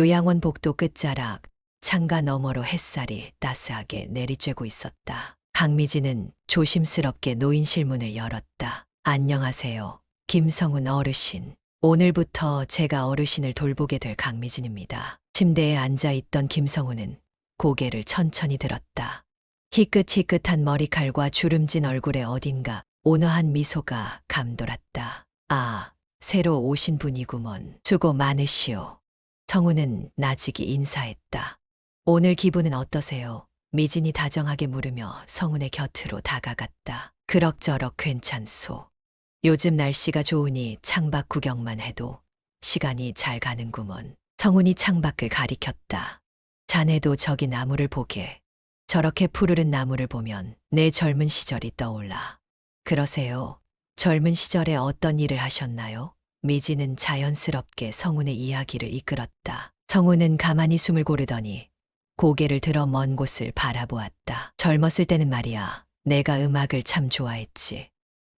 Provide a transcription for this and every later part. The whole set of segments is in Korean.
요양원 복도 끝자락, 창가 너머로 햇살이 따스하게 내리쬐고 있었다. 강미진은 조심스럽게 노인실 문을 열었다. 안녕하세요. 김성훈 어르신. 오늘부터 제가 어르신을 돌보게 될 강미진입니다. 침대에 앉아있던 김성훈은 고개를 천천히 들었다. 희끗희끗한 머리칼과 주름진 얼굴에 어딘가 온화한 미소가 감돌았다. 아, 새로 오신 분이구먼. 수고 많으시오. 성훈은 나직이 인사했다. 오늘 기분은 어떠세요? 미진이 다정하게 물으며 성훈의 곁으로 다가갔다. 그럭저럭 괜찮소. 요즘 날씨가 좋으니 창밖 구경만 해도 시간이 잘 가는구먼. 성훈이 창밖을 가리켰다. 자네도 저기 나무를 보게. 저렇게 푸르른 나무를 보면 내 젊은 시절이 떠올라. 그러세요. 젊은 시절에 어떤 일을 하셨나요? 미진은 자연스럽게 성훈의 이야기를 이끌었다. 성훈은 가만히 숨을 고르더니 고개를 들어 먼 곳을 바라보았다. 젊었을 때는 말이야, 내가 음악을 참 좋아했지.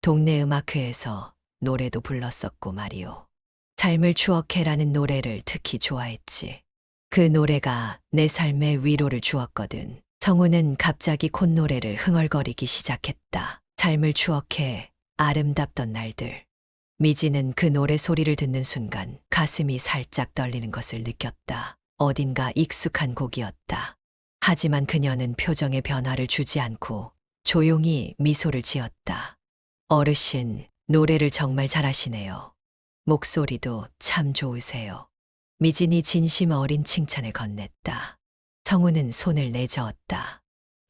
동네 음악회에서 노래도 불렀었고 말이오. 삶을 추억해라는 노래를 특히 좋아했지. 그 노래가 내 삶에 위로를 주었거든. 성훈은 갑자기 콧노래를 흥얼거리기 시작했다. 삶을 추억해, 아름답던 날들. 미지는 그 노래 소리를 듣는 순간 가슴이 살짝 떨리는 것을 느꼈다. 어딘가 익숙한 곡이었다. 하지만 그녀는 표정에 변화를 주지 않고 조용히 미소를 지었다. 어르신, 노래를 정말 잘하시네요. 목소리도 참 좋으세요. 미진이 진심 어린 칭찬을 건넸다. 성훈은 손을 내저었다.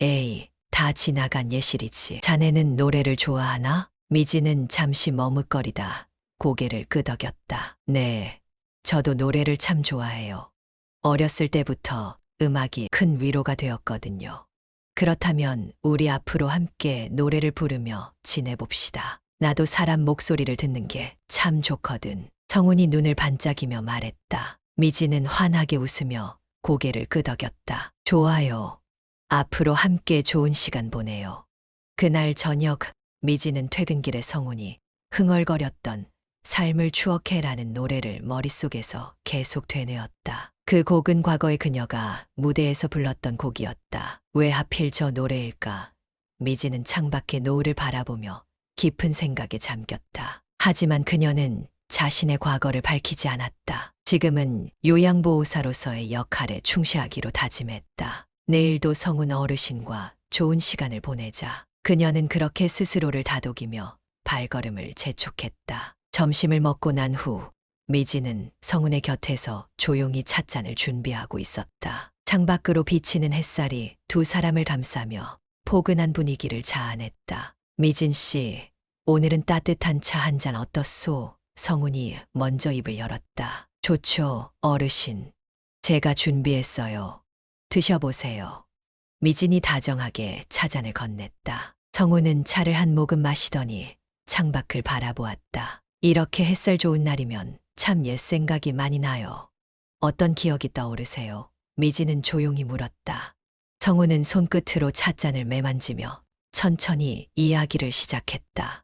에이, 다 지나간 예시리지. 자네는 노래를 좋아하나? 미진은 잠시 머뭇거리다 고개를 끄덕였다. 네, 저도 노래를 참 좋아해요. 어렸을 때부터 음악이 큰 위로가 되었거든요. 그렇다면 우리 앞으로 함께 노래를 부르며 지내봅시다. 나도 사람 목소리를 듣는 게 참 좋거든. 성훈이 눈을 반짝이며 말했다. 미진은 환하게 웃으며 고개를 끄덕였다. 좋아요. 앞으로 함께 좋은 시간 보내요. 그날 저녁, 미지는 퇴근길에 성훈이 흥얼거렸던 삶을 추억해라는 노래를 머릿속에서 계속 되뇌었다. 그 곡은 과거의 그녀가 무대에서 불렀던 곡이었다. 왜 하필 저 노래일까? 미지는 창밖의 노을을 바라보며 깊은 생각에 잠겼다. 하지만 그녀는 자신의 과거를 밝히지 않았다. 지금은 요양보호사로서의 역할에 충실하기로 다짐했다. 내일도 성훈 어르신과 좋은 시간을 보내자. 그녀는 그렇게 스스로를 다독이며 발걸음을 재촉했다. 점심을 먹고 난 후 미지는 성훈의 곁에서 조용히 찻잔을 준비하고 있었다. 창밖으로 비치는 햇살이 두 사람을 감싸며 포근한 분위기를 자아냈다. 미진 씨, 오늘은 따뜻한 차 한 잔 어떻소? 성훈이 먼저 입을 열었다. 좋죠, 어르신. 제가 준비했어요. 드셔보세요. 미진이 다정하게 차잔을 건넸다. 성훈은 차를 한 모금 마시더니 창밖을 바라보았다. 이렇게 햇살 좋은 날이면 참 옛 생각이 많이 나요. 어떤 기억이 떠오르세요? 미진은 조용히 물었다. 성훈은 손끝으로 찻잔을 매만지며 천천히 이야기를 시작했다.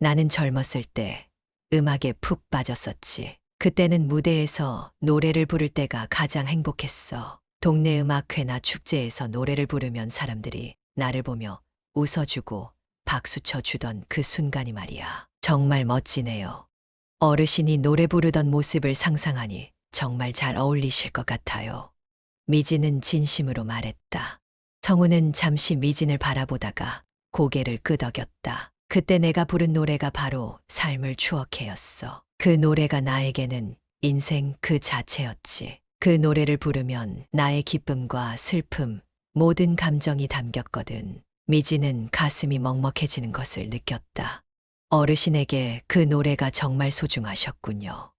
나는 젊었을 때 음악에 푹 빠졌었지. 그때는 무대에서 노래를 부를 때가 가장 행복했어. 동네 음악회나 축제에서 노래를 부르면 사람들이 나를 보며 웃어주고 박수쳐 주던 그 순간이 말이야. 정말 멋지네요. 어르신이 노래 부르던 모습을 상상하니 정말 잘 어울리실 것 같아요. 미진은 진심으로 말했다. 성훈은 잠시 미진을 바라보다가 고개를 끄덕였다. 그때 내가 부른 노래가 바로 삶을 추억해였어. 그 노래가 나에게는 인생 그 자체였지. 그 노래를 부르면 나의 기쁨과 슬픔, 모든 감정이 담겼거든. 미지는 가슴이 먹먹해지는 것을 느꼈다. 어르신에게 그 노래가 정말 소중하셨군요.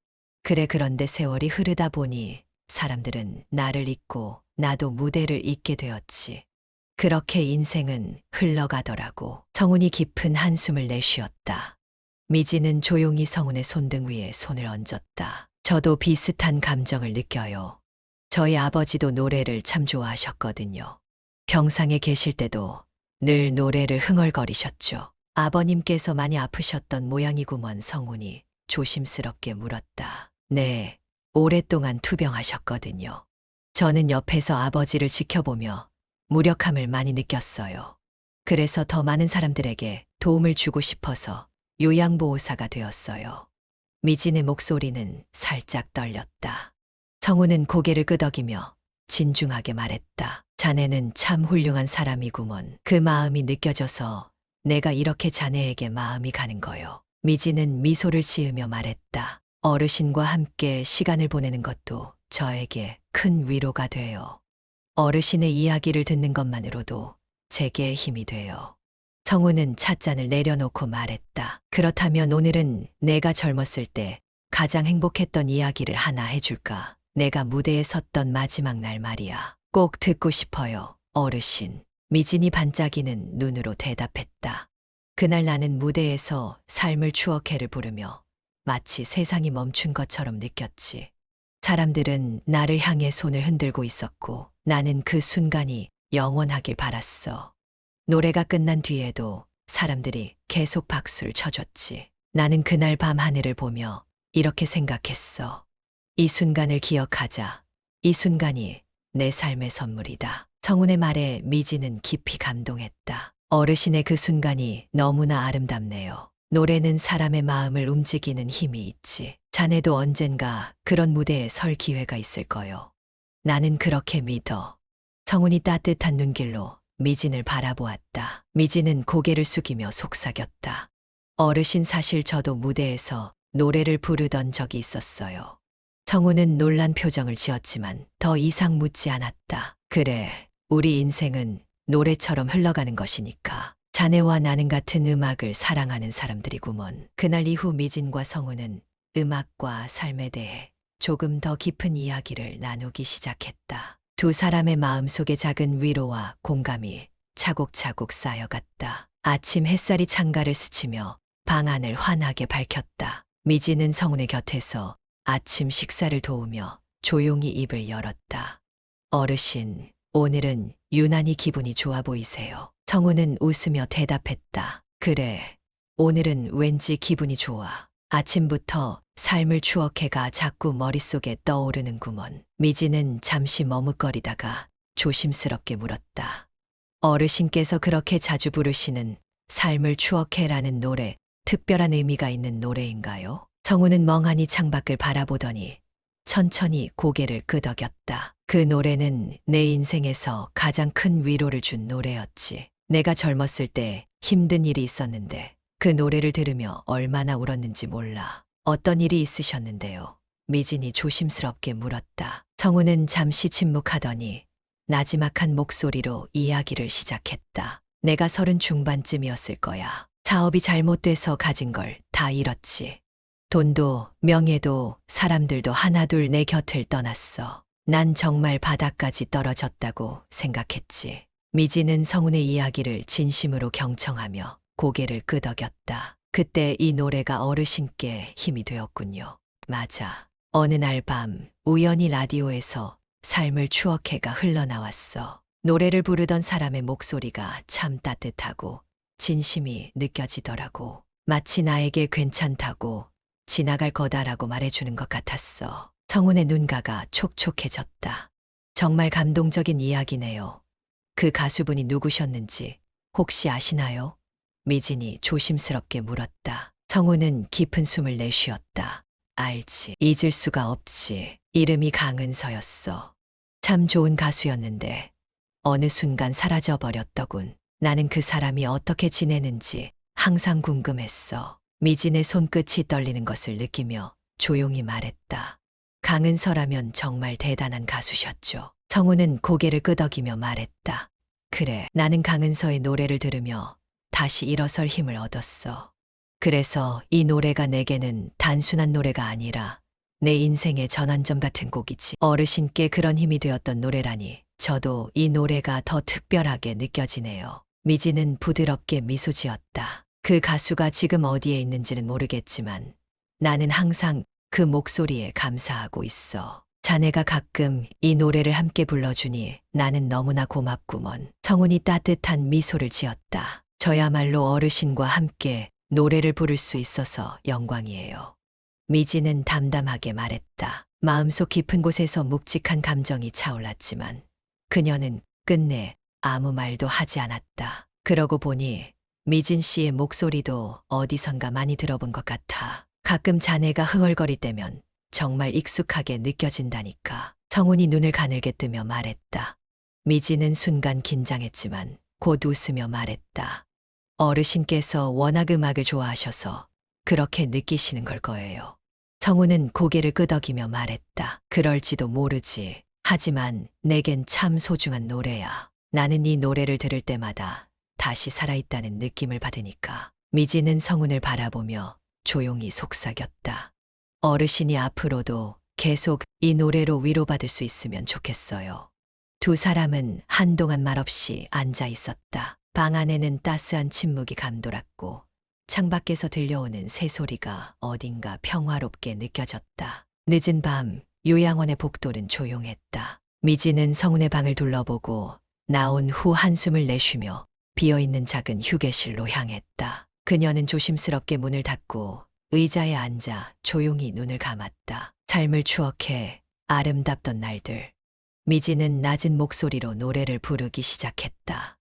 그래, 그런데 세월이 흐르다 보니 사람들은 나를 잊고 나도 무대를 잊게 되었지. 그렇게 인생은 흘러가더라고. 성훈이 깊은 한숨을 내쉬었다. 미지는 조용히 성훈의 손등 위에 손을 얹었다. 저도 비슷한 감정을 느껴요. 저희 아버지도 노래를 참 좋아하셨거든요. 병상에 계실 때도 늘 노래를 흥얼거리셨죠. 아버님께서 많이 아프셨던 모양이구먼. 성훈이 조심스럽게 물었다. 네, 오랫동안 투병하셨거든요. 저는 옆에서 아버지를 지켜보며 무력함을 많이 느꼈어요. 그래서 더 많은 사람들에게 도움을 주고 싶어서 요양보호사가 되었어요. 미진의 목소리는 살짝 떨렸다. 성우는 고개를 끄덕이며 진중하게 말했다. 자네는 참 훌륭한 사람이구먼. 그 마음이 느껴져서 내가 이렇게 자네에게 마음이 가는 거요. 미진은 미소를 지으며 말했다. 어르신과 함께 시간을 보내는 것도 저에게 큰 위로가 돼요. 어르신의 이야기를 듣는 것만으로도 제게 힘이 돼요. 성우는 찻잔을 내려놓고 말했다. 그렇다면 오늘은 내가 젊었을 때 가장 행복했던 이야기를 하나 해줄까? 내가 무대에 섰던 마지막 날 말이야. 꼭 듣고 싶어요, 어르신. 미진이 반짝이는 눈으로 대답했다. 그날 나는 무대에서 삶을 추억해를 부르며 마치 세상이 멈춘 것처럼 느꼈지. 사람들은 나를 향해 손을 흔들고 있었고 나는 그 순간이 영원하길 바랐어. 노래가 끝난 뒤에도 사람들이 계속 박수를 쳐줬지. 나는 그날 밤 하늘을 보며 이렇게 생각했어. 이 순간을 기억하자. 이 순간이 내 삶의 선물이다. 성훈의 말에 미지는 깊이 감동했다. 어르신의 그 순간이 너무나 아름답네요. 노래는 사람의 마음을 움직이는 힘이 있지. 자네도 언젠가 그런 무대에 설 기회가 있을 거요. 나는 그렇게 믿어. 성훈이 따뜻한 눈길로 미진을 바라보았다. 미진은 고개를 숙이며 속삭였다. 어르신 사실 저도 무대에서 노래를 부르던 적이 있었어요. 성훈은 놀란 표정을 지었지만 더 이상 묻지 않았다. 그래, 우리 인생은 노래처럼 흘러가는 것이니까. 자네와 나는 같은 음악을 사랑하는 사람들이구먼. 그날 이후 미진과 성훈은 음악과 삶에 대해 조금 더 깊은 이야기를 나누기 시작했다. 두 사람의 마음속에 작은 위로와 공감이 차곡차곡 쌓여갔다. 아침 햇살이 창가를 스치며 방 안을 환하게 밝혔다. 미진은 성훈의 곁에서 아침 식사를 도우며 조용히 입을 열었다. 어르신, 오늘은 유난히 기분이 좋아 보이세요. 성훈은 웃으며 대답했다. 그래, 오늘은 왠지 기분이 좋아. 아침부터 삶을 추억해가 자꾸 머릿속에 떠오르는구먼. 미진은 잠시 머뭇거리다가 조심스럽게 물었다. 어르신께서 그렇게 자주 부르시는 삶을 추억해라는 노래, 특별한 의미가 있는 노래인가요? 성훈은 멍하니 창밖을 바라보더니 천천히 고개를 끄덕였다. 그 노래는 내 인생에서 가장 큰 위로를 준 노래였지. 내가 젊었을 때 힘든 일이 있었는데 그 노래를 들으며 얼마나 울었는지 몰라. 어떤 일이 있으셨는데요? 미진이 조심스럽게 물었다. 성훈은 잠시 침묵하더니 나지막한 목소리로 이야기를 시작했다. 내가 30 중반쯤이었을 거야. 사업이 잘못돼서 가진 걸 다 잃었지. 돈도 명예도 사람들도 하나둘 내 곁을 떠났어. 난 정말 바닥까지 떨어졌다고 생각했지. 미지는 성훈의 이야기를 진심으로 경청하며 고개를 끄덕였다. 그때 이 노래가 어르신께 힘이 되었군요. 맞아. 어느 날 밤 우연히 라디오에서 삶을 추억해가 흘러나왔어. 노래를 부르던 사람의 목소리가 참 따뜻하고 진심이 느껴지더라고. 마치 나에게 괜찮다고 지나갈 거다라고 말해주는 것 같았어. 성훈의 눈가가 촉촉해졌다. 정말 감동적인 이야기네요. 그 가수분이 누구셨는지 혹시 아시나요? 미진이 조심스럽게 물었다. 성훈은 깊은 숨을 내쉬었다. 알지. 잊을 수가 없지. 이름이 강은서였어. 참 좋은 가수였는데 어느 순간 사라져버렸더군. 나는 그 사람이 어떻게 지내는지 항상 궁금했어. 미진의 손끝이 떨리는 것을 느끼며 조용히 말했다. 강은서라면 정말 대단한 가수셨죠. 성훈은 고개를 끄덕이며 말했다. 그래, 나는 강은서의 노래를 들으며 다시 일어설 힘을 얻었어. 그래서 이 노래가 내게는 단순한 노래가 아니라 내 인생의 전환점 같은 곡이지. 어르신께 그런 힘이 되었던 노래라니 저도 이 노래가 더 특별하게 느껴지네요. 미진은 부드럽게 미소 지었다. 그 가수가 지금 어디에 있는지는 모르겠지만 나는 항상 그 목소리에 감사하고 있어. 자네가 가끔 이 노래를 함께 불러주니 나는 너무나 고맙구먼. 성훈이 따뜻한 미소를 지었다. 저야말로 어르신과 함께 노래를 부를 수 있어서 영광이에요. 미진은 담담하게 말했다. 마음속 깊은 곳에서 묵직한 감정이 차올랐지만 그녀는 끝내 아무 말도 하지 않았다. 그러고 보니 미진 씨의 목소리도 어디선가 많이 들어본 것 같아. 가끔 자네가 흥얼거릴 때면 정말 익숙하게 느껴진다니까. 성훈이 눈을 가늘게 뜨며 말했다. 미진은 순간 긴장했지만 곧 웃으며 말했다. 어르신께서 워낙 음악을 좋아하셔서 그렇게 느끼시는 걸 거예요. 성훈은 고개를 끄덕이며 말했다. 그럴지도 모르지. 하지만 내겐 참 소중한 노래야. 나는 이 노래를 들을 때마다 다시 살아있다는 느낌을 받으니까. 미진은 성훈을 바라보며 조용히 속삭였다. 어르신이 앞으로도 계속 이 노래로 위로받을 수 있으면 좋겠어요. 두 사람은 한동안 말없이 앉아 있었다. 방 안에는 따스한 침묵이 감돌았고 창밖에서 들려오는 새소리가 어딘가 평화롭게 느껴졌다. 늦은 밤 요양원의 복도는 조용했다. 미진은 성훈의 방을 둘러보고 나온 후 한숨을 내쉬며 비어있는 작은 휴게실로 향했다. 그녀는 조심스럽게 문을 닫고 의자에 앉아 조용히 눈을 감았다. 삶을 추억해 아름답던 날들. 미진은 낮은 목소리로 노래를 부르기 시작했다.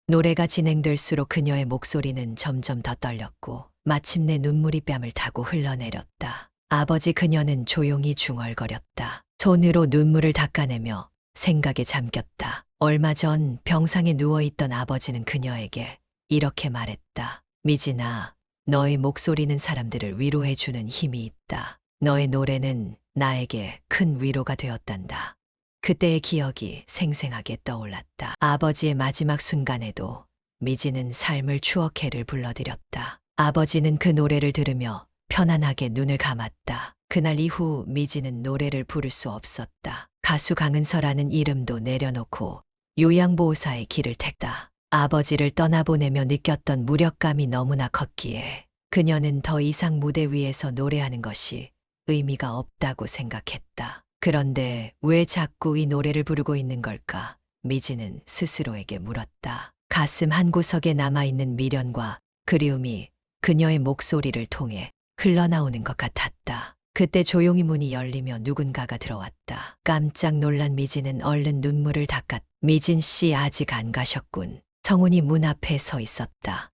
노래가 진행될수록 그녀의 목소리는 점점 더 떨렸고 마침내 눈물이 뺨을 타고 흘러내렸다. 아버지, 그녀는 조용히 중얼거렸다. 손으로 눈물을 닦아내며 생각에 잠겼다. 얼마 전 병상에 누워있던 아버지는 그녀에게 이렇게 말했다. 미진아, 너의 목소리는 사람들을 위로해주는 힘이 있다. 너의 노래는 나에게 큰 위로가 되었단다. 그때의 기억이 생생하게 떠올랐다. 아버지의 마지막 순간에도 미진은 삶을 추억해를 불러들였다. 아버지는 그 노래를 들으며 편안하게 눈을 감았다. 그날 이후 미진은 노래를 부를 수 없었다. 가수 강은서라는 이름도 내려놓고 요양보호사의 길을 택다. 아버지를 떠나보내며 느꼈던 무력감이 너무나 컸기에 그녀는 더 이상 무대 위에서 노래하는 것이 의미가 없다고 생각했다. 그런데 왜 자꾸 이 노래를 부르고 있는 걸까? 미진은 스스로에게 물었다. 가슴 한구석에 남아있는 미련과 그리움이 그녀의 목소리를 통해 흘러나오는 것 같았다. 그때 조용히 문이 열리며 누군가가 들어왔다. 깜짝 놀란 미진은 얼른 눈물을 닦았다. 미진 씨, 아직 안 가셨군. 성훈이 문 앞에 서 있었다.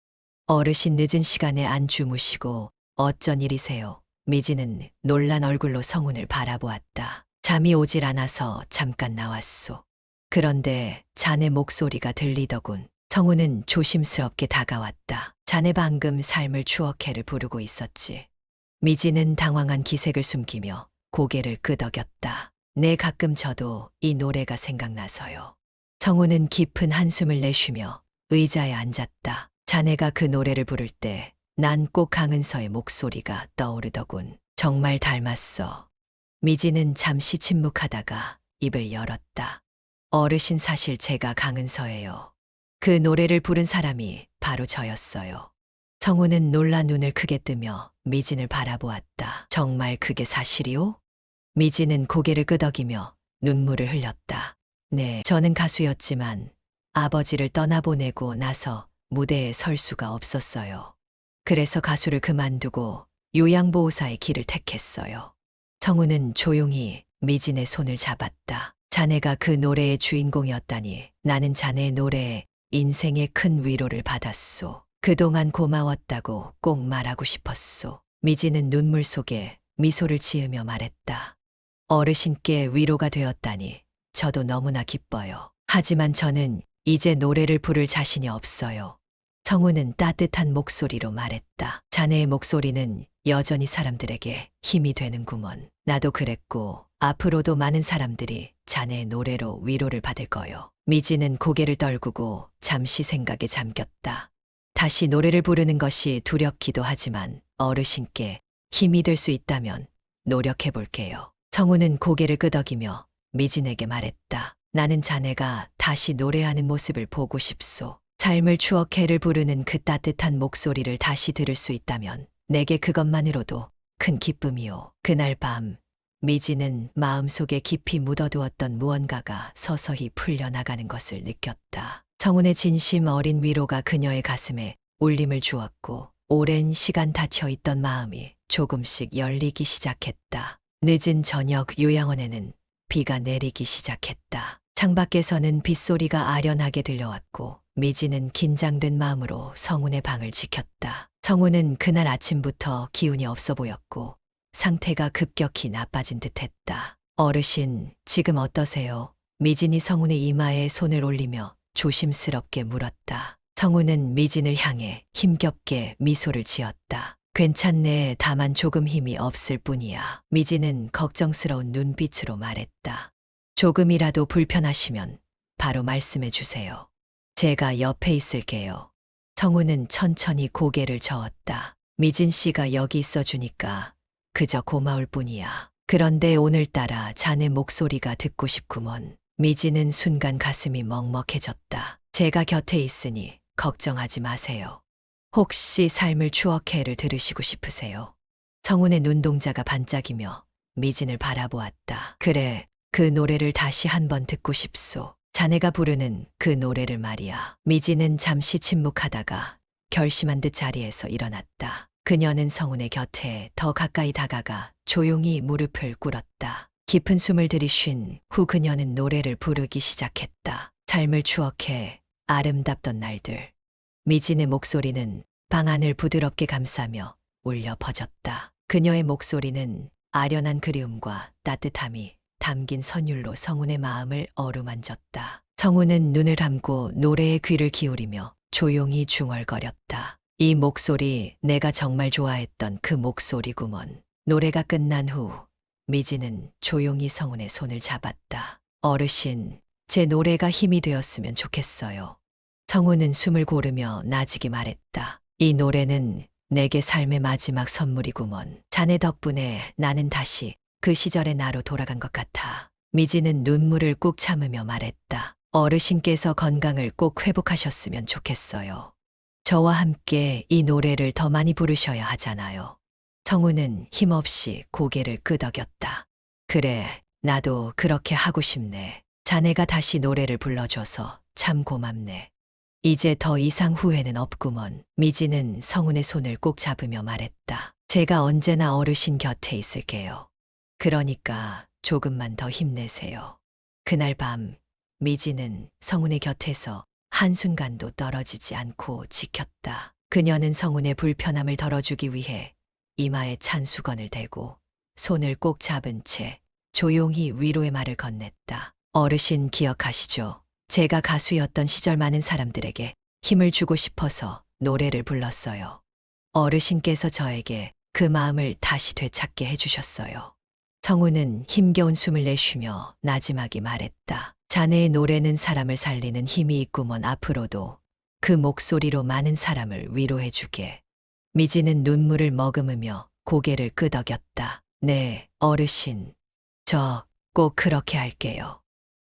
어르신, 늦은 시간에 안 주무시고 어쩐 일이세요? 미진은 놀란 얼굴로 성훈을 바라보았다. 잠이 오질 않아서 잠깐 나왔소. 그런데 자네 목소리가 들리더군. 성훈은 조심스럽게 다가왔다. 자네 방금 삶을 추억해를 부르고 있었지. 미진은 당황한 기색을 숨기며 고개를 끄덕였다. 네, 가끔 저도 이 노래가 생각나서요. 성훈은 깊은 한숨을 내쉬며 의자에 앉았다. 자네가 그 노래를 부를 때 난 꼭 강은서의 목소리가 떠오르더군. 정말 닮았어. 미진은 잠시 침묵하다가 입을 열었다. 어르신, 사실 제가 강은서예요. 그 노래를 부른 사람이 바로 저였어요. 성훈은 놀라 눈을 크게 뜨며 미진을 바라보았다. 정말 그게 사실이오? 미진은 고개를 끄덕이며 눈물을 흘렸다. 네, 저는 가수였지만 아버지를 떠나보내고 나서 무대에 설 수가 없었어요. 그래서 가수를 그만두고 요양보호사의 길을 택했어요. 성훈은 조용히 미진의 손을 잡았다. 자네가 그 노래의 주인공이었다니 나는 자네의 노래에 인생의 큰 위로를 받았소. 그동안 고마웠다고 꼭 말하고 싶었소. 미진은 눈물 속에 미소를 지으며 말했다. 어르신께 위로가 되었다니 저도 너무나 기뻐요. 하지만 저는 이제 노래를 부를 자신이 없어요. 성훈은 따뜻한 목소리로 말했다. 자네의 목소리는 여전히 사람들에게 힘이 되는구먼. 나도 그랬고 앞으로도 많은 사람들이 자네의 노래로 위로를 받을 거요. 미진은 고개를 떨구고 잠시 생각에 잠겼다. 다시 노래를 부르는 것이 두렵기도 하지만 어르신께 힘이 될 수 있다면 노력해 볼게요. 성훈은 고개를 끄덕이며 미진에게 말했다. 나는 자네가 다시 노래하는 모습을 보고 싶소. 삶을 추억해를 부르는 그 따뜻한 목소리를 다시 들을 수 있다면 내게 그것만으로도 큰 기쁨이요. 그날 밤 미진은 마음속에 깊이 묻어두었던 무언가가 서서히 풀려나가는 것을 느꼈다. 성훈의 진심 어린 위로가 그녀의 가슴에 울림을 주었고 오랜 시간 닫혀있던 마음이 조금씩 열리기 시작했다. 늦은 저녁 요양원에는 비가 내리기 시작했다. 창밖에서는 빗소리가 아련하게 들려왔고 미지는 긴장된 마음으로 성훈의 방을 지켰다. 성훈은 그날 아침부터 기운이 없어 보였고 상태가 급격히 나빠진 듯했다. 어르신, 지금 어떠세요? 미진이 성훈의 이마에 손을 올리며 조심스럽게 물었다. 성훈은 미진을 향해 힘겹게 미소를 지었다. 괜찮네. 다만 조금 힘이 없을 뿐이야. 미진은 걱정스러운 눈빛으로 말했다. 조금이라도 불편하시면 바로 말씀해 주세요. 제가 옆에 있을게요. 성훈은 천천히 고개를 저었다. 미진 씨가 여기 있어 주니까 그저 고마울 뿐이야. 그런데 오늘따라 자네 목소리가 듣고 싶구먼. 미진은 순간 가슴이 먹먹해졌다. 제가 곁에 있으니 걱정하지 마세요. 혹시 삶을 추억해를 들으시고 싶으세요? 성훈의 눈동자가 반짝이며 미진을 바라보았다. 그래, 그 노래를 다시 한번 듣고 싶소. 자네가 부르는 그 노래를 말이야. 미진은 잠시 침묵하다가 결심한 듯 자리에서 일어났다. 그녀는 성훈의 곁에 더 가까이 다가가 조용히 무릎을 꿇었다. 깊은 숨을 들이쉰 후 그녀는 노래를 부르기 시작했다. 삶을 추억해 아름답던 날들. 미진의 목소리는 방 안을 부드럽게 감싸며 울려 퍼졌다. 그녀의 목소리는 아련한 그리움과 따뜻함이 담긴 선율로 성훈의 마음을 어루만졌다. 성훈은 눈을 감고 노래에 귀를 기울이며 조용히 중얼거렸다. 이 목소리, 내가 정말 좋아했던 그 목소리구먼. 노래가 끝난 후 미진은 조용히 성훈의 손을 잡았다. 어르신, 제 노래가 힘이 되었으면 좋겠어요. 성훈은 숨을 고르며 나직이 말했다. 이 노래는 내게 삶의 마지막 선물이구먼. 자네 덕분에 나는 다시 그 시절의 나로 돌아간 것 같아. 미진은 눈물을 꾹 참으며 말했다. 어르신께서 건강을 꼭 회복하셨으면 좋겠어요. 저와 함께 이 노래를 더 많이 부르셔야 하잖아요. 성훈은 힘없이 고개를 끄덕였다. 그래, 나도 그렇게 하고 싶네. 자네가 다시 노래를 불러줘서 참 고맙네. 이제 더 이상 후회는 없구먼. 미진은 성훈의 손을 꼭 잡으며 말했다. 제가 언제나 어르신 곁에 있을게요. 그러니까 조금만 더 힘내세요. 그날 밤 미진은 성훈의 곁에서 한순간도 떨어지지 않고 지켰다. 그녀는 성훈의 불편함을 덜어주기 위해 이마에 찬 수건을 대고 손을 꼭 잡은 채 조용히 위로의 말을 건넸다. 어르신 기억하시죠? 제가 가수였던 시절 많은 사람들에게 힘을 주고 싶어서 노래를 불렀어요. 어르신께서 저에게 그 마음을 다시 되찾게 해주셨어요. 성훈은 힘겨운 숨을 내쉬며 나지막이 말했다. 자네의 노래는 사람을 살리는 힘이 있구먼. 앞으로도 그 목소리로 많은 사람을 위로해주게. 미지는 눈물을 머금으며 고개를 끄덕였다. 네, 어르신. 저 꼭 그렇게 할게요.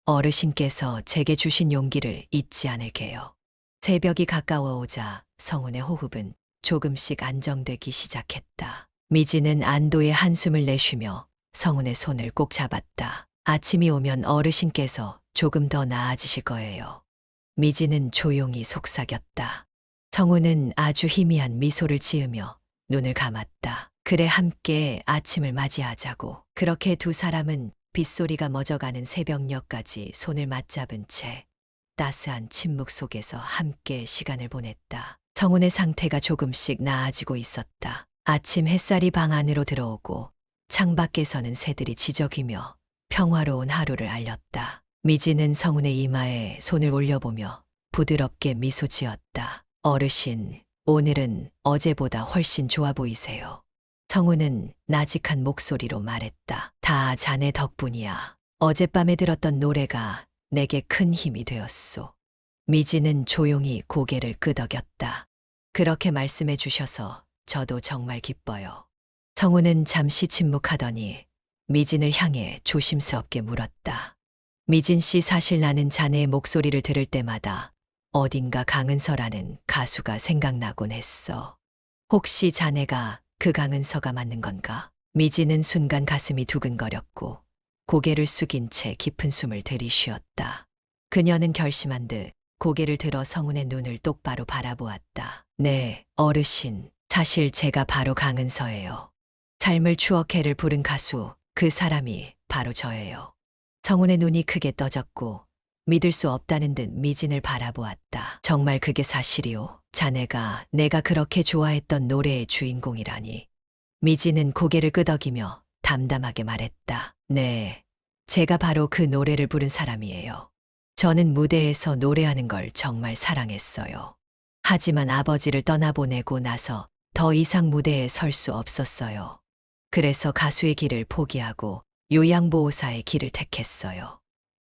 어르신께서 제게 주신 용기를 잊지 않을게요. 새벽이 가까워오자 성훈의 호흡은 조금씩 안정되기 시작했다. 미지는 안도의 한숨을 내쉬며 성훈의 손을 꼭 잡았다. 아침이 오면 어르신께서 조금 더 나아지실 거예요. 미지는 조용히 속삭였다. 성훈은 아주 희미한 미소를 지으며 눈을 감았다. 그래, 함께 아침을 맞이하자고. 그렇게 두 사람은 빗소리가 멎어가는 새벽녘까지 손을 맞잡은 채 따스한 침묵 속에서 함께 시간을 보냈다. 성훈의 상태가 조금씩 나아지고 있었다. 아침 햇살이 방 안으로 들어오고 창밖에서는 새들이 지저귀며 평화로운 하루를 알렸다. 미지는 성훈의 이마에 손을 올려보며 부드럽게 미소 지었다. 어르신, 오늘은 어제보다 훨씬 좋아 보이세요. 성훈은 나직한 목소리로 말했다. 다 자네 덕분이야. 어젯밤에 들었던 노래가 내게 큰 힘이 되었소. 미지는 조용히 고개를 끄덕였다. 그렇게 말씀해 주셔서 저도 정말 기뻐요. 성훈은 잠시 침묵하더니 미진을 향해 조심스럽게 물었다. 미진 씨, 사실 나는 자네의 목소리를 들을 때마다 어딘가 강은서라는 가수가 생각나곤 했어. 혹시 자네가 그 강은서가 맞는 건가? 미지는 순간 가슴이 두근거렸고 고개를 숙인 채 깊은 숨을 들이쉬었다. 그녀는 결심한 듯 고개를 들어 성훈의 눈을 똑바로 바라보았다. 네, 어르신. 사실 제가 바로 강은서예요. 삶을 추억해를 부른 가수 그 사람이 바로 저예요. 성훈의 눈이 크게 떠졌고 믿을 수 없다는 듯 미진을 바라보았다. 정말 그게 사실이오. 자네가 내가 그렇게 좋아했던 노래의 주인공이라니. 미진은 고개를 끄덕이며 담담하게 말했다. 네, 제가 바로 그 노래를 부른 사람이에요. 저는 무대에서 노래하는 걸 정말 사랑했어요. 하지만 아버지를 떠나보내고 나서 더 이상 무대에 설 수 없었어요. 그래서 가수의 길을 포기하고 요양보호사의 길을 택했어요.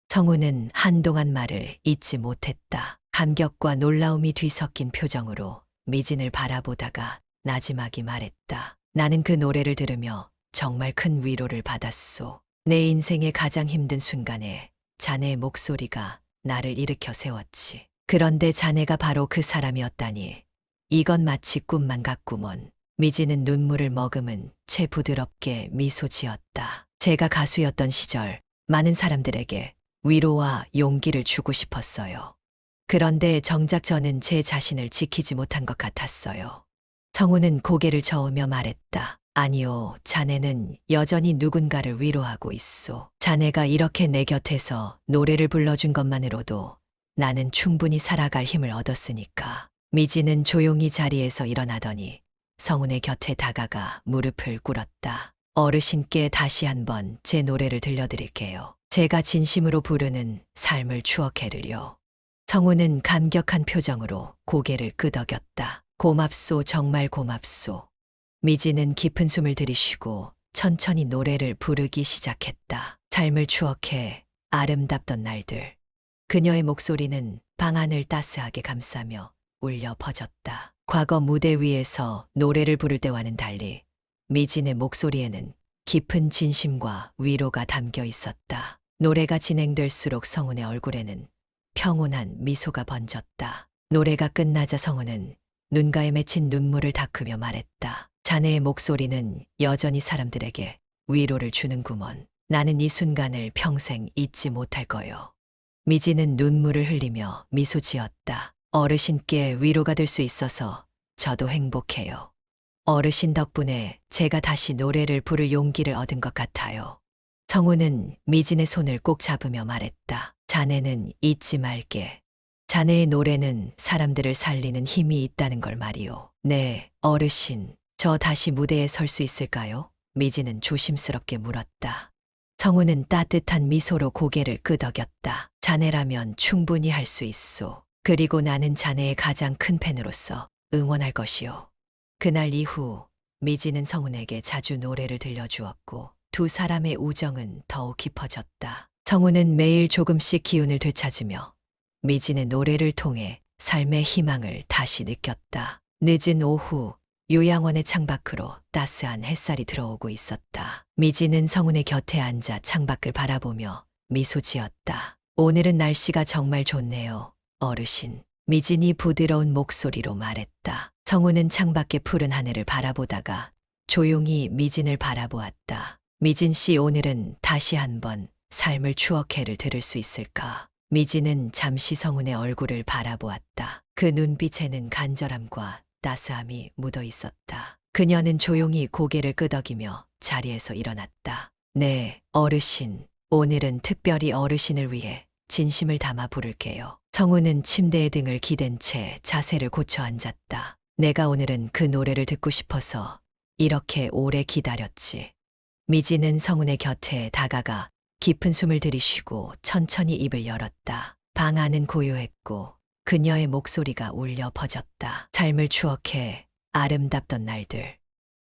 성우는 한동안 말을 잇지 못했다. 감격과 놀라움이 뒤섞인 표정으로 미진을 바라보다가 나지막이 말했다. 나는 그 노래를 들으며 정말 큰 위로를 받았소. 내 인생의 가장 힘든 순간에 자네의 목소리가 나를 일으켜 세웠지. 그런데 자네가 바로 그 사람이었다니. 이건 마치 꿈만 같구먼. 미진은 눈물을 머금은 채 부드럽게 미소 지었다. 제가 가수였던 시절 많은 사람들에게 위로와 용기를 주고 싶었어요. 그런데 정작 저는 제 자신을 지키지 못한 것 같았어요. 성우는 고개를 저으며 말했다. 아니요, 자네는 여전히 누군가를 위로하고 있소. 자네가 이렇게 내 곁에서 노래를 불러준 것만으로도 나는 충분히 살아갈 힘을 얻었으니까. 미진은 조용히 자리에서 일어나더니 성훈의 곁에 다가가 무릎을 꿇었다. 어르신께 다시 한번 제 노래를 들려드릴게요. 제가 진심으로 부르는 삶을 추억해를요. 성훈은 감격한 표정으로 고개를 끄덕였다. 고맙소, 정말 고맙소. 미진은 깊은 숨을 들이쉬고 천천히 노래를 부르기 시작했다. 삶을 추억해 아름답던 날들. 그녀의 목소리는 방안을 따스하게 감싸며 울려 퍼졌다. 과거 무대 위에서 노래를 부를 때와는 달리 미진의 목소리에는 깊은 진심과 위로가 담겨 있었다. 노래가 진행될수록 성훈의 얼굴에는 평온한 미소가 번졌다. 노래가 끝나자 성훈은 눈가에 맺힌 눈물을 닦으며 말했다. 자네의 목소리는 여전히 사람들에게 위로를 주는구먼. 나는 이 순간을 평생 잊지 못할 거요. 미진은 눈물을 흘리며 미소 지었다. 어르신께 위로가 될 수 있어서 저도 행복해요. 어르신 덕분에 제가 다시 노래를 부를 용기를 얻은 것 같아요. 성우는 미진의 손을 꼭 잡으며 말했다. 자네는 잊지 말게. 자네의 노래는 사람들을 살리는 힘이 있다는 걸 말이오. 네, 어르신. 저 다시 무대에 설 수 있을까요? 미진은 조심스럽게 물었다. 성우는 따뜻한 미소로 고개를 끄덕였다. 자네라면 충분히 할 수 있소. 그리고 나는 자네의 가장 큰 팬으로서 응원할 것이오. 그날 이후 미진은 성훈에게 자주 노래를 들려주었고 두 사람의 우정은 더욱 깊어졌다. 성훈은 매일 조금씩 기운을 되찾으며 미진의 노래를 통해 삶의 희망을 다시 느꼈다. 늦은 오후 요양원의 창밖으로 따스한 햇살이 들어오고 있었다. 미진은 성훈의 곁에 앉아 창밖을 바라보며 미소 지었다. 오늘은 날씨가 정말 좋네요, 어르신. 미진이 부드러운 목소리로 말했다. 성훈은 창밖의 푸른 하늘을 바라보다가 조용히 미진을 바라보았다. 미진 씨, 오늘은 다시 한번 삶을 추억해를 들을 수 있을까? 미진은 잠시 성훈의 얼굴을 바라보았다. 그 눈빛에는 간절함과 따스함이 묻어 있었다. 그녀는 조용히 고개를 끄덕이며 자리에서 일어났다. 네, 어르신. 오늘은 특별히 어르신을 위해 진심을 담아 부를게요. 성우는 침대에 등을 기댄 채 자세를 고쳐 앉았다. 내가 오늘은 그 노래를 듣고 싶어서 이렇게 오래 기다렸지. 미진은 성훈의 곁에 다가가 깊은 숨을 들이쉬고 천천히 입을 열었다. 방 안은 고요했고 그녀의 목소리가 울려 퍼졌다. 삶을 추억해 아름답던 날들.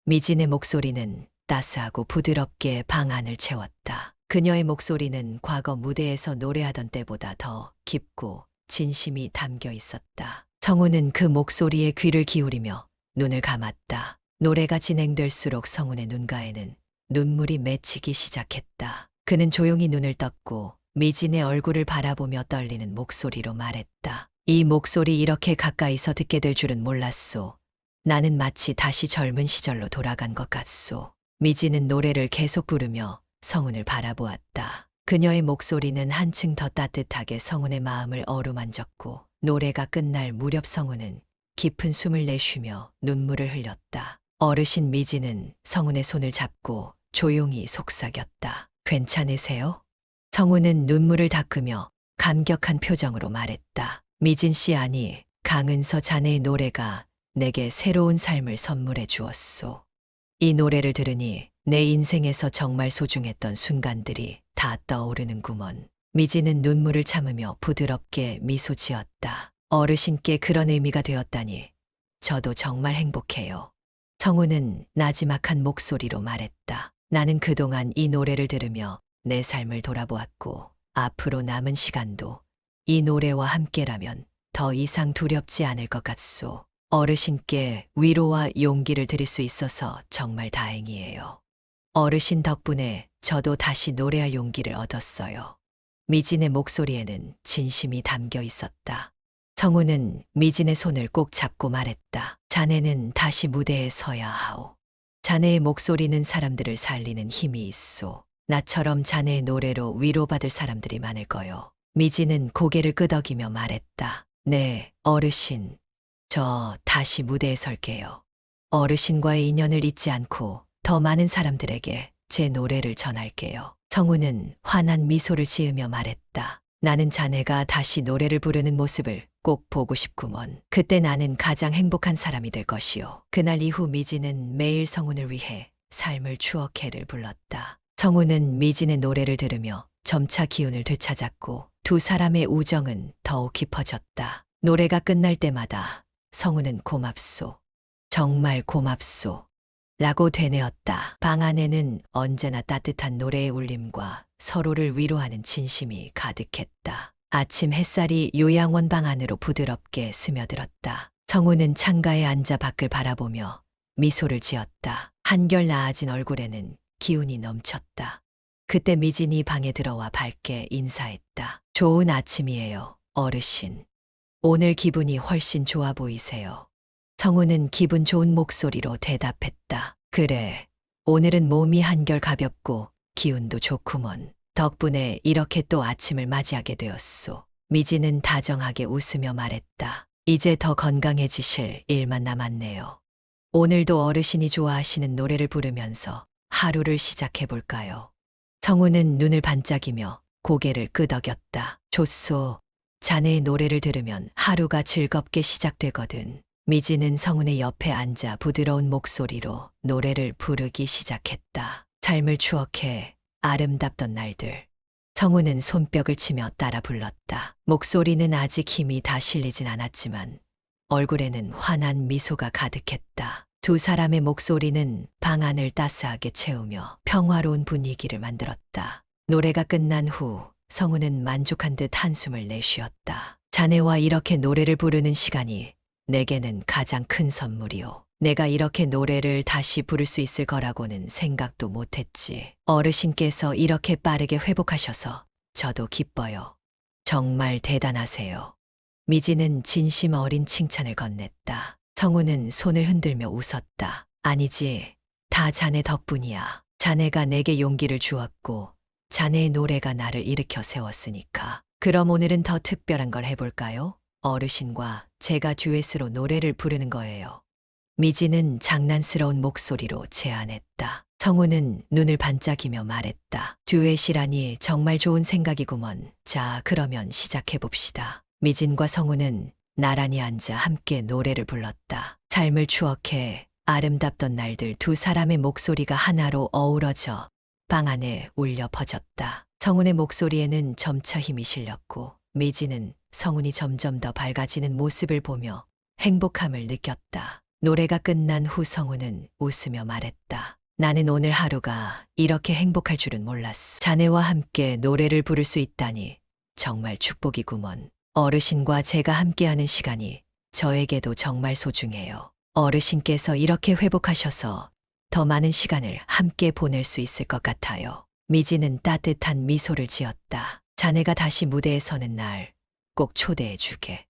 미진의 목소리는 따스하고 부드럽게 방 안을 채웠다. 그녀의 목소리는 과거 무대에서 노래하던 때보다 더 깊고 진심이 담겨 있었다. 성우는 그 목소리에 귀를 기울이며 눈을 감았다. 노래가 진행될수록 성훈의 눈가에는 눈물이 맺히기 시작했다. 그는 조용히 눈을 떴고 미진의 얼굴을 바라보며 떨리는 목소리로 말했다. 이 목소리 이렇게 가까이서 듣게 될 줄은 몰랐소. 나는 마치 다시 젊은 시절로 돌아간 것 같소. 미진은 노래를 계속 부르며 성훈을 바라보았다. 그녀의 목소리는 한층 더 따뜻하게 성훈의 마음을 어루만졌고 노래가 끝날 무렵 성훈은 깊은 숨을 내쉬며 눈물을 흘렸다. 어르신. 미진은 성훈의 손을 잡고 조용히 속삭였다. 괜찮으세요? 성우는 눈물을 닦으며 감격한 표정으로 말했다. 미진 씨 아니, 강은서 자네의 노래가 내게 새로운 삶을 선물해 주었소. 이 노래를 들으니 내 인생에서 정말 소중했던 순간들이 다 떠오르는구먼. 미진은 눈물을 참으며 부드럽게 미소 지었다. 어르신께 그런 의미가 되었다니 저도 정말 행복해요. 성우는 나지막한 목소리로 말했다. 나는 그동안 이 노래를 들으며 내 삶을 돌아보았고 앞으로 남은 시간도 이 노래와 함께라면 더 이상 두렵지 않을 것 같소. 어르신께 위로와 용기를 드릴 수 있어서 정말 다행이에요. 어르신 덕분에 저도 다시 노래할 용기를 얻었어요. 미진의 목소리에는 진심이 담겨 있었다. 성우는 미진의 손을 꼭 잡고 말했다. 자네는 다시 무대에 서야 하오. 자네의 목소리는 사람들을 살리는 힘이 있소. 나처럼 자네의 노래로 위로받을 사람들이 많을 거요. 미진은 고개를 끄덕이며 말했다. 네, 어르신. 저 다시 무대에 설게요. 어르신과의 인연을 잊지 않고 더 많은 사람들에게 제 노래를 전할게요. 성우는 환한 미소를 지으며 말했다. 나는 자네가 다시 노래를 부르는 모습을 꼭 보고 싶구먼. 그때 나는 가장 행복한 사람이 될 것이요. 그날 이후 미진은 매일 성운을 위해 삶을 추억해를 불렀다. 성우는 미진의 노래를 들으며 점차 기운을 되찾았고 두 사람의 우정은 더욱 깊어졌다. 노래가 끝날 때마다 성우는 고맙소. 정말 고맙소. 라고 되뇌었다. 방 안에는 언제나 따뜻한 노래의 울림과 서로를 위로하는 진심이 가득했다. 아침 햇살이 요양원 방 안으로 부드럽게 스며들었다. 성우는 창가에 앉아 밖을 바라보며 미소를 지었다. 한결 나아진 얼굴에는 기운이 넘쳤다. 그때 미진이 방에 들어와 밝게 인사했다. 좋은 아침이에요, 어르신. 오늘 기분이 훨씬 좋아 보이세요. 성우는 기분 좋은 목소리로 대답했다. 그래, 오늘은 몸이 한결 가볍고 기운도 좋구먼. 덕분에 이렇게 또 아침을 맞이하게 되었소. 미진은 다정하게 웃으며 말했다. 이제 더 건강해지실 일만 남았네요. 오늘도 어르신이 좋아하시는 노래를 부르면서 하루를 시작해 볼까요? 성우는 눈을 반짝이며 고개를 끄덕였다. 좋소. 자네의 노래를 들으면 하루가 즐겁게 시작되거든. 미진은 성운의 옆에 앉아 부드러운 목소리로 노래를 부르기 시작했다. 삶을 추억해 아름답던 날들. 성운은 손뼉을 치며 따라 불렀다. 목소리는 아직 힘이 다 실리진 않았지만 얼굴에는 환한 미소가 가득했다. 두 사람의 목소리는 방 안을 따스하게 채우며 평화로운 분위기를 만들었다. 노래가 끝난 후 성운은 만족한 듯 한숨을 내쉬었다. 자네와 이렇게 노래를 부르는 시간이 내게는 가장 큰 선물이오. 내가 이렇게 노래를 다시 부를 수 있을 거라고는 생각도 못했지. 어르신께서 이렇게 빠르게 회복하셔서 저도 기뻐요. 정말 대단하세요. 미진은 진심 어린 칭찬을 건넸다. 성우는 손을 흔들며 웃었다. 아니지, 다 자네 덕분이야. 자네가 내게 용기를 주었고 자네의 노래가 나를 일으켜 세웠으니까. 그럼 오늘은 더 특별한 걸 해볼까요? 어르신과 제가 듀엣으로 노래를 부르는 거예요. 미진은 장난스러운 목소리로 제안했다. 성우는 눈을 반짝이며 말했다. 듀엣이라니 정말 좋은 생각이구먼. 자, 그러면 시작해봅시다. 미진과 성우는 나란히 앉아 함께 노래를 불렀다. 삶을 추억해 아름답던 날들. 두 사람의 목소리가 하나로 어우러져 방 안에 울려 퍼졌다. 성운의 목소리에는 점차 힘이 실렸고 미진은 성운이 점점 더 밝아지는 모습을 보며 행복함을 느꼈다. 노래가 끝난 후 성운은 웃으며 말했다. 나는 오늘 하루가 이렇게 행복할 줄은 몰랐어. 자네와 함께 노래를 부를 수 있다니 정말 축복이구먼. 어르신과 제가 함께하는 시간이 저에게도 정말 소중해요. 어르신께서 이렇게 회복하셔서 더 많은 시간을 함께 보낼 수 있을 것 같아요. 미진은 따뜻한 미소를 지었다. 자네가 다시 무대에 서는 날 꼭 초대해 주게.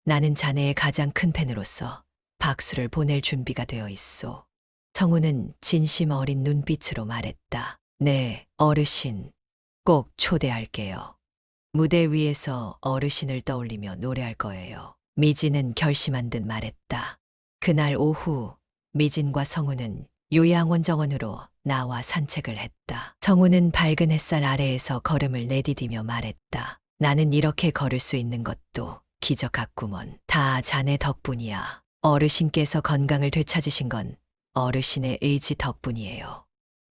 나는 자네의 가장 큰 팬으로서 박수를 보낼 준비가 되어 있소. 성우는 진심 어린 눈빛으로 말했다. 네, 어르신. 꼭 초대할게요. 무대 위에서 어르신을 떠올리며 노래할 거예요. 미진은 결심한 듯 말했다. 그날 오후 미진과 성우는 요양원 정원으로 나와 산책을 했다. 성우는 밝은 햇살 아래에서 걸음을 내디디며 말했다. 나는 이렇게 걸을 수 있는 것도 기적 같구먼. 다 자네 덕분이야. 어르신께서 건강을 되찾으신 건 어르신의 의지 덕분이에요.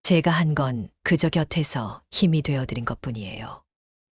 제가 한 건 그저 곁에서 힘이 되어드린 것뿐이에요.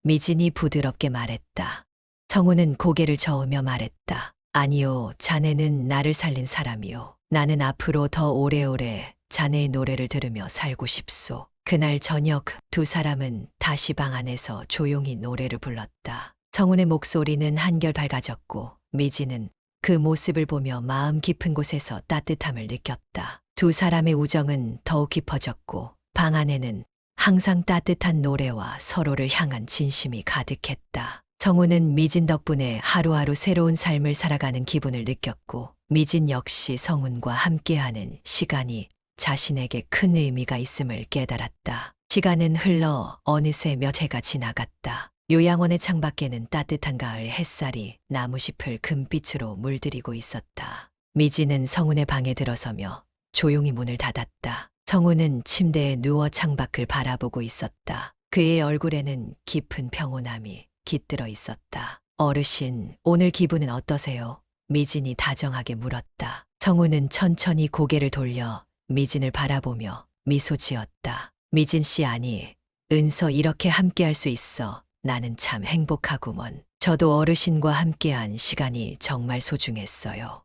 미진이 부드럽게 말했다. 성우는 고개를 저으며 말했다. 아니요, 자네는 나를 살린 사람이요. 나는 앞으로 더 오래오래 자네의 노래를 들으며 살고 싶소. 그날 저녁 두 사람은 다시 방 안에서 조용히 노래를 불렀다. 성운의 목소리는 한결 밝아졌고 미진은 그 모습을 보며 마음 깊은 곳에서 따뜻함을 느꼈다. 두 사람의 우정은 더욱 깊어졌고 방 안에는 항상 따뜻한 노래와 서로를 향한 진심이 가득했다. 성우는 미진 덕분에 하루하루 새로운 삶을 살아가는 기분을 느꼈고 미진 역시 성운과 함께하는 시간이 자신에게 큰 의미가 있음을 깨달았다. 시간은 흘러 어느새 몇 해가 지나갔다. 요양원의 창밖에는 따뜻한 가을 햇살이 나무잎을 금빛으로 물들이고 있었다. 미진은 성운의 방에 들어서며 조용히 문을 닫았다. 성운은 침대에 누워 창밖을 바라보고 있었다. 그의 얼굴에는 깊은 평온함이 깃들어 있었다. 어르신, 오늘 기분은 어떠세요? 미진이 다정하게 물었다. 성운은 천천히 고개를 돌려 미진을 바라보며 미소 지었다. 미진 씨 아니, 은서 이렇게 함께할 수 있어. 나는 참 행복하구먼. 저도 어르신과 함께한 시간이 정말 소중했어요.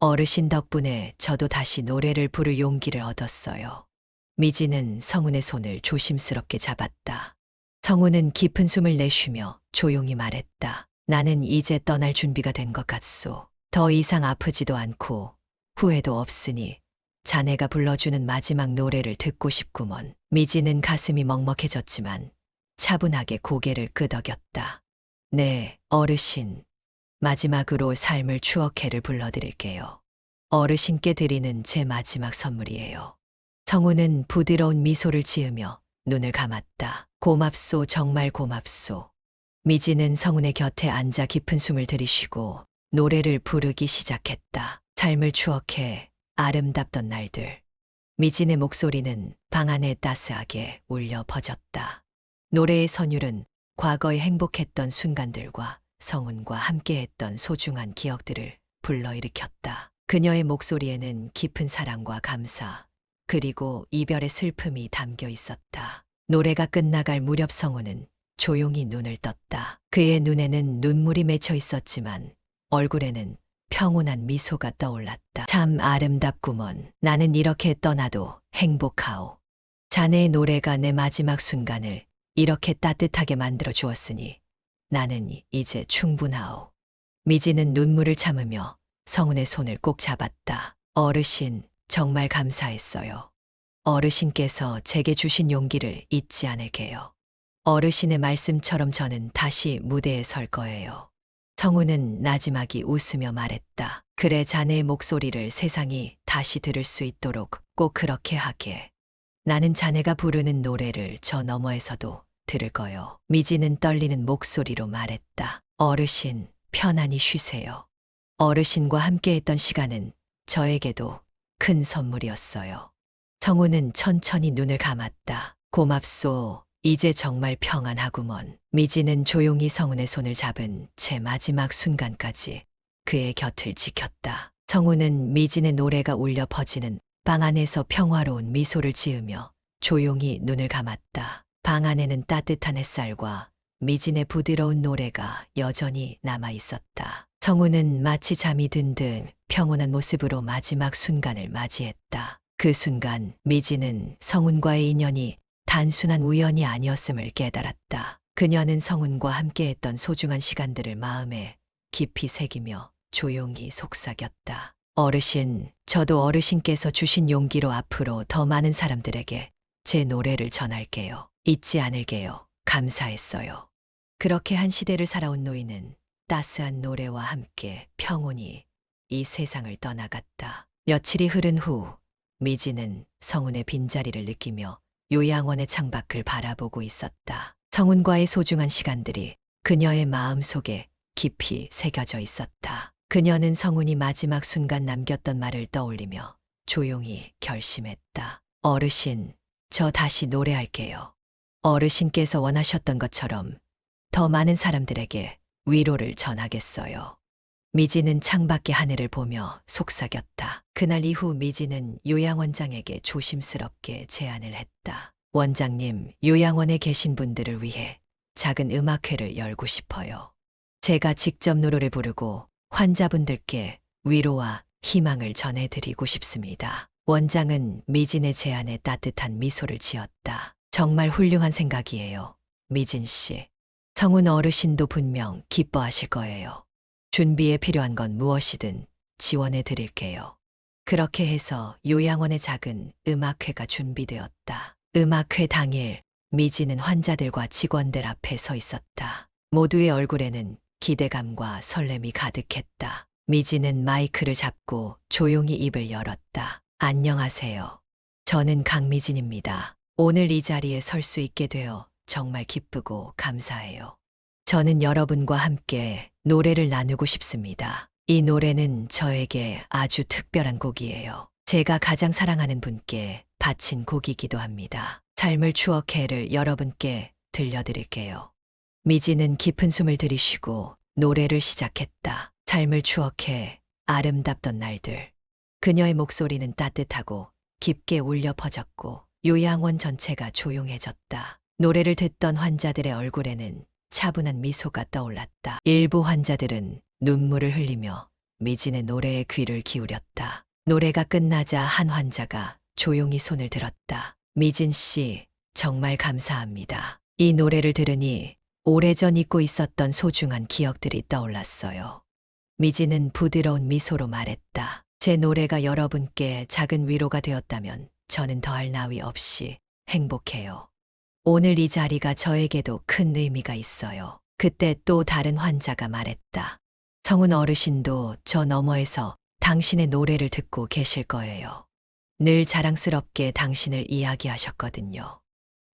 어르신 덕분에 저도 다시 노래를 부를 용기를 얻었어요. 미진은 성운의 손을 조심스럽게 잡았다. 성운은 깊은 숨을 내쉬며 조용히 말했다. 나는 이제 떠날 준비가 된 것 같소. 더 이상 아프지도 않고 후회도 없으니 자네가 불러주는 마지막 노래를 듣고 싶구먼. 미진은 가슴이 먹먹해졌지만 차분하게 고개를 끄덕였다. 네, 어르신. 마지막으로 삶을 추억해를 불러드릴게요. 어르신께 드리는 제 마지막 선물이에요. 성우는 부드러운 미소를 지으며 눈을 감았다. 고맙소, 정말 고맙소. 미진은 성운의 곁에 앉아 깊은 숨을 들이쉬고 노래를 부르기 시작했다. 삶을 추억해 아름답던 날들. 미진의 목소리는 방 안에 따스하게 울려 퍼졌다. 노래의 선율은 과거에 행복했던 순간들과 성운과 함께했던 소중한 기억들을 불러일으켰다. 그녀의 목소리에는 깊은 사랑과 감사, 그리고 이별의 슬픔이 담겨 있었다. 노래가 끝나갈 무렵 성운은 조용히 눈을 떴다. 그의 눈에는 눈물이 맺혀 있었지만 얼굴에는 평온한 미소가 떠올랐다. 참 아름답구먼. 나는 이렇게 떠나도 행복하오. 자네의 노래가 내 마지막 순간을 이렇게 따뜻하게 만들어 주었으니 나는 이제 충분하오. 미진은 눈물을 참으며 성운의 손을 꼭 잡았다. 어르신, 정말 감사했어요. 어르신께서 제게 주신 용기를 잊지 않을게요. 어르신의 말씀처럼 저는 다시 무대에 설 거예요. 성운은 나지막이 웃으며 말했다. 그래, 자네의 목소리를 세상이 다시 들을 수 있도록 꼭 그렇게 하게. 나는 자네가 부르는 노래를 저 너머에서도 들을 거요. 미진은 떨리는 목소리로 말했다. 어르신, 편안히 쉬세요. 어르신과 함께했던 시간은 저에게도 큰 선물이었어요. 성우는 천천히 눈을 감았다. 고맙소. 이제 정말 평안하구먼. 미진은 조용히 성운의 손을 잡은 채 마지막 순간까지 그의 곁을 지켰다. 성우는 미진의 노래가 울려 퍼지는 방 안에서 평화로운 미소를 지으며 조용히 눈을 감았다. 방 안에는 따뜻한 햇살과 미진의 부드러운 노래가 여전히 남아 있었다. 성우는 마치 잠이 든 듯 평온한 모습으로 마지막 순간을 맞이했다. 그 순간 미진은 성운과의 인연이 단순한 우연이 아니었음을 깨달았다. 그녀는 성운과 함께했던 소중한 시간들을 마음에 깊이 새기며 조용히 속삭였다. 어르신, 저도 어르신께서 주신 용기로 앞으로 더 많은 사람들에게 제 노래를 전할게요. 잊지 않을게요. 감사했어요. 그렇게 한 시대를 살아온 노인은 따스한 노래와 함께 평온히 이 세상을 떠나갔다. 며칠이 흐른 후 미진은 성운의 빈자리를 느끼며 요양원의 창밖을 바라보고 있었다. 성운과의 소중한 시간들이 그녀의 마음 속에 깊이 새겨져 있었다. 그녀는 성운이 마지막 순간 남겼던 말을 떠올리며 조용히 결심했다. 어르신, 저 다시 노래할게요. 어르신께서 원하셨던 것처럼 더 많은 사람들에게 위로를 전하겠어요. 미지는 창밖의 하늘을 보며 속삭였다. 그날 이후 미지는 요양원장에게 조심스럽게 제안을 했다. 원장님, 요양원에 계신 분들을 위해 작은 음악회를 열고 싶어요. 제가 직접 노래를 부르고 환자분들께 위로와 희망을 전해드리고 싶습니다. 원장은 미진의 제안에 따뜻한 미소를 지었다. 정말 훌륭한 생각이에요. 미진 씨. 성훈 어르신도 분명 기뻐하실 거예요. 준비에 필요한 건 무엇이든 지원해 드릴게요. 그렇게 해서 요양원의 작은 음악회가 준비되었다. 음악회 당일 미지는 환자들과 직원들 앞에 서 있었다. 모두의 얼굴에는 기대감과 설렘이 가득했다. 미지는 마이크를 잡고 조용히 입을 열었다. 안녕하세요. 저는 강미진입니다. 오늘 이 자리에 설 수 있게 되어 정말 기쁘고 감사해요. 저는 여러분과 함께 노래를 나누고 싶습니다. 이 노래는 저에게 아주 특별한 곡이에요. 제가 가장 사랑하는 분께 바친 곡이기도 합니다. 삶을 추억해를 여러분께 들려드릴게요. 미지는 깊은 숨을 들이쉬고 노래를 시작했다. 삶을 추억해 아름답던 날들. 그녀의 목소리는 따뜻하고 깊게 울려 퍼졌고 요양원 전체가 조용해졌다. 노래를 듣던 환자들의 얼굴에는 차분한 미소가 떠올랐다. 일부 환자들은 눈물을 흘리며 미진의 노래에 귀를 기울였다. 노래가 끝나자 한 환자가 조용히 손을 들었다. 미진 씨, 정말 감사합니다. 이 노래를 들으니 오래전 잊고 있었던 소중한 기억들이 떠올랐어요. 미진은 부드러운 미소로 말했다. 제 노래가 여러분께 작은 위로가 되었다면 저는 더할 나위 없이 행복해요. 오늘 이 자리가 저에게도 큰 의미가 있어요. 그때 또 다른 환자가 말했다. 성훈 어르신도 저 너머에서 당신의 노래를 듣고 계실 거예요. 늘 자랑스럽게 당신을 이야기하셨거든요.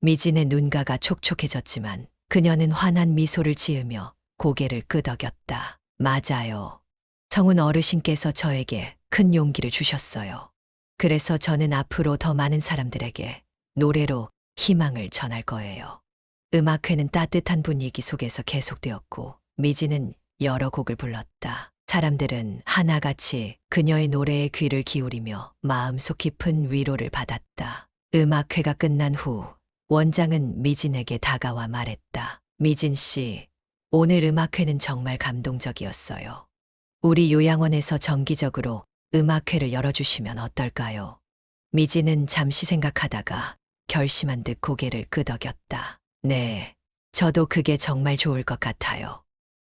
미진의 눈가가 촉촉해졌지만 그녀는 환한 미소를 지으며 고개를 끄덕였다. 맞아요. 성훈 어르신께서 저에게 큰 용기를 주셨어요. 그래서 저는 앞으로 더 많은 사람들에게 노래로 희망을 전할 거예요. 음악회는 따뜻한 분위기 속에서 계속되었고 미지는 여러 곡을 불렀다. 사람들은 하나같이 그녀의 노래에 귀를 기울이며 마음속 깊은 위로를 받았다. 음악회가 끝난 후 원장은 미진에게 다가와 말했다. 미진 씨, 오늘 음악회는 정말 감동적이었어요. 우리 요양원에서 정기적으로 음악회를 열어주시면 어떨까요? 미진은 잠시 생각하다가 결심한 듯 고개를 끄덕였다. 네, 저도 그게 정말 좋을 것 같아요.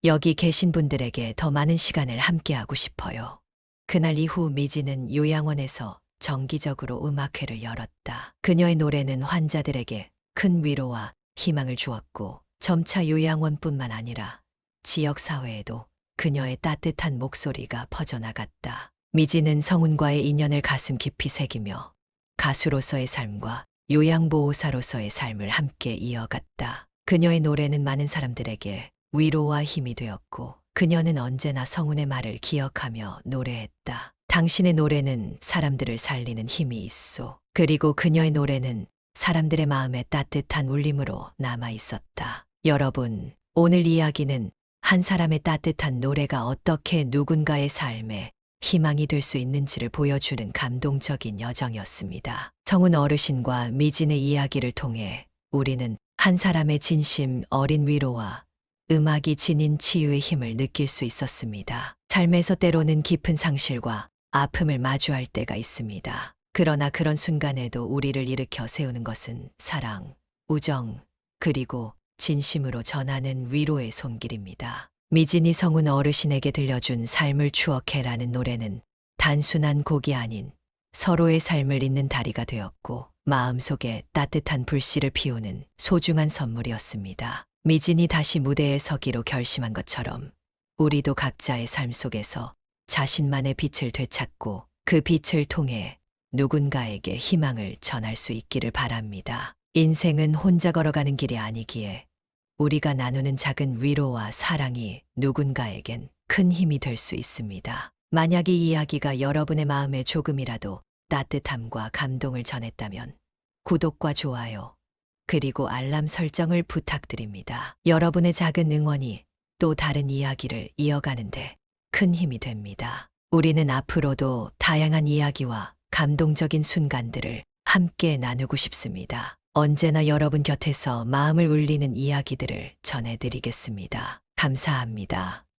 여기 계신 분들에게 더 많은 시간을 함께하고 싶어요. 그날 이후 미지는 요양원에서 정기적으로 음악회를 열었다. 그녀의 노래는 환자들에게 큰 위로와 희망을 주었고 점차 요양원뿐만 아니라 지역사회에도 그녀의 따뜻한 목소리가 퍼져나갔다. 미지는 성훈과의 인연을 가슴 깊이 새기며 가수로서의 삶과 요양보호사로서의 삶을 함께 이어갔다. 그녀의 노래는 많은 사람들에게 위로와 힘이 되었고 그녀는 언제나 성훈의 말을 기억하며 노래했다. 당신의 노래는 사람들을 살리는 힘이 있소. 그리고 그녀의 노래는 사람들의 마음에 따뜻한 울림으로 남아 있었다. 여러분, 오늘 이야기는 한 사람의 따뜻한 노래가 어떻게 누군가의 삶에 희망이 될 수 있는지를 보여주는 감동적인 여정이었습니다. 성훈 어르신과 미진의 이야기를 통해 우리는 한 사람의 진심 어린 위로와 음악이 지닌 치유의 힘을 느낄 수 있었습니다. 삶에서 때로는 깊은 상실과 아픔을 마주할 때가 있습니다. 그러나 그런 순간에도 우리를 일으켜 세우는 것은 사랑, 우정, 그리고 진심으로 전하는 위로의 손길입니다. 미진이 성훈 어르신에게 들려준 삶을 추억해라는 노래는 단순한 곡이 아닌 서로의 삶을 잇는 다리가 되었고 마음속에 따뜻한 불씨를 피우는 소중한 선물이었습니다. 미진이 다시 무대에 서기로 결심한 것처럼 우리도 각자의 삶 속에서 자신만의 빛을 되찾고 그 빛을 통해 누군가에게 희망을 전할 수 있기를 바랍니다. 인생은 혼자 걸어가는 길이 아니기에 우리가 나누는 작은 위로와 사랑이 누군가에겐 큰 힘이 될 수 있습니다. 만약 이 이야기가 여러분의 마음에 조금이라도 따뜻함과 감동을 전했다면 구독과 좋아요, 그리고 알람 설정을 부탁드립니다. 여러분의 작은 응원이 또 다른 이야기를 이어가는데 큰 힘이 됩니다. 우리는 앞으로도 다양한 이야기와 감동적인 순간들을 함께 나누고 싶습니다. 언제나 여러분 곁에서 마음을 울리는 이야기들을 전해드리겠습니다. 감사합니다.